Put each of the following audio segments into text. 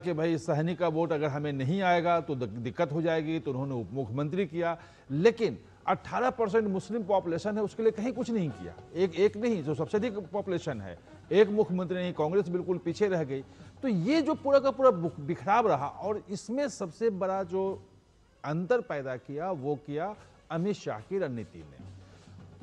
कि भाई सहनी का वोट अगर हमें नहीं आएगा तो दिक्कत हो जाएगी, तो उन्होंने उप मुख्यमंत्री किया। लेकिन 18% मुस्लिम पॉपुलेशन है, उसके लिए कहीं कुछ नहीं किया। एक नहीं, जो सबसे अधिक पॉपुलेशन है, एक मुख्यमंत्री नहीं, कांग्रेस बिल्कुल पीछे रह गई। तो ये जो पूरा का पूरा बिखराव रहा, और इसमें सबसे बड़ा जो अंतर पैदा किया वो किया अमित शाह की रणनीति ने।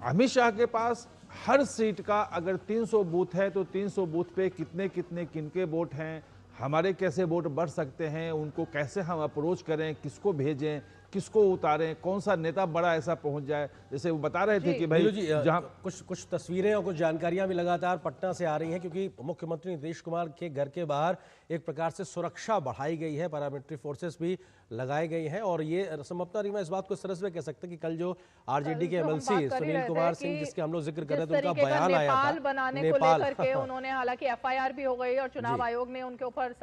अमित शाह के पास हर सीट का अगर 300 बूथ है तो 300 बूथ पे कितने कितने किनके वोट हैं, हमारे कैसे वोट बढ़ सकते हैं, उनको कैसे हम अप्रोच करें, किसको भेजें, किसको उतारें, कौन सा नेता बड़ा ऐसा पहुंच जाए। जैसे वो बता रहे थे कि भाई जहां कुछ तस्वीरें और कुछ जानकारियां भी लगातार पटना से आ रही हैं, क्योंकि मुख्यमंत्री नीतीश कुमार के घर के बाहर एक प्रकार से सुरक्षा बढ़ाई गई है, पैरामिलिट्री फोर्सेस भी लगाई गई हैं। और ये संभवतः रिमा इस बात को इस तरह से कह सकते हैं कि कल जो आरजेडी के एमएलसी सुनील कुमार सिंह, जिसके हम लोग जिक्र कर रहे थे, उनका बयान आया था बनाने को लेकर के, उन्होंने हालांकि एफआईआर भी हो गई और चुनाव आयोग ने उनके ऊपर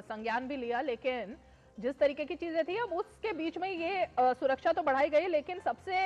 संज्ञान भी लिया, लेकिन जिस तरीके की चीजें थी अब उसके बीच में ये सुरक्षा तो बढ़ाई गई। लेकिन सबसे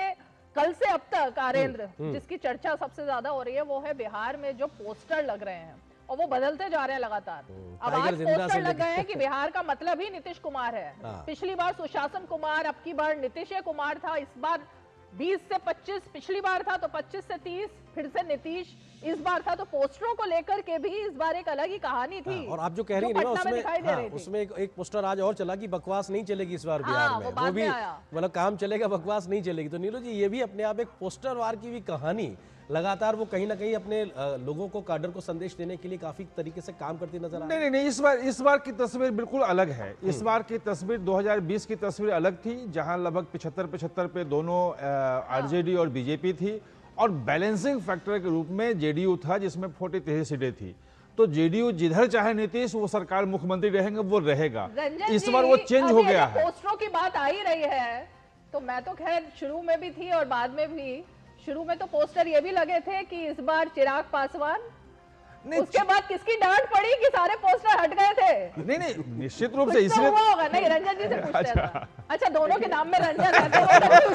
कल से अब तक आरेंद्र जिसकी चर्चा सबसे ज्यादा हो रही है वो है बिहार में जो पोस्टर लग रहे हैं, और वो बदलते जा रहे हैं लगातार। अब आज पोस्टर लग गए हैं कि बिहार का मतलब ही नीतीश कुमार है। पिछली बार सुशासन कुमार, अब की बार नीतीश कुमार था, इस बार 20 से 25, पिछली बार था तो 25 से 30, फिर से नीतीश इस बार था। तो पोस्टरों को लेकर के भी इस बार एक अलग ही कहानी थी। और आप जो कह रही हैं उसमें एक पोस्टर आज और चला कि बकवास नहीं चलेगी इस बार बिहार में, वो भी मतलब काम चलेगा, बकवास नहीं चलेगी। तो नीलू जी, ये भी अपने आप एक पोस्टर वार की भी कहानी, लगातार वो कहीं ना कहीं अपने लोगों को, काडर को संदेश देने के लिए काफी तरीके से काम करती नजर आ रही है। नहीं, इस बार की तस्वीर बिल्कुल अलग है। इस बार की तस्वीर 2020 की तस्वीर अलग थी, जहां लगभग 75-75 पे दोनों आरजेडी और बीजेपी थी, और बैलेंसिंग फैक्टर के रूप में जेडीयू था, जिसमें 43 सीटें थी। तो जेडीयू जिधर चाहे नीतीश वो सरकार मुख्यमंत्री रहेंगे, वो रहेगा। इस बार वो चेंज हो गया है। पोस्टरों की बात आ ही रही है, तो मैं तो खैर शुरू में भी थी और बाद में भी, शुरू में तो पोस्टर ये भी लगे थे कि इस बार चिराग पासवान, उसके बाद किसकी डांट पड़ी कि सारे पोस्टर हट गए थे। नहीं, निश्चित रूप से इसलिए हुआ होगा। नहीं, रंजन जी से पूछते हैं। अच्छा, दोनों के नाम में रंजन है।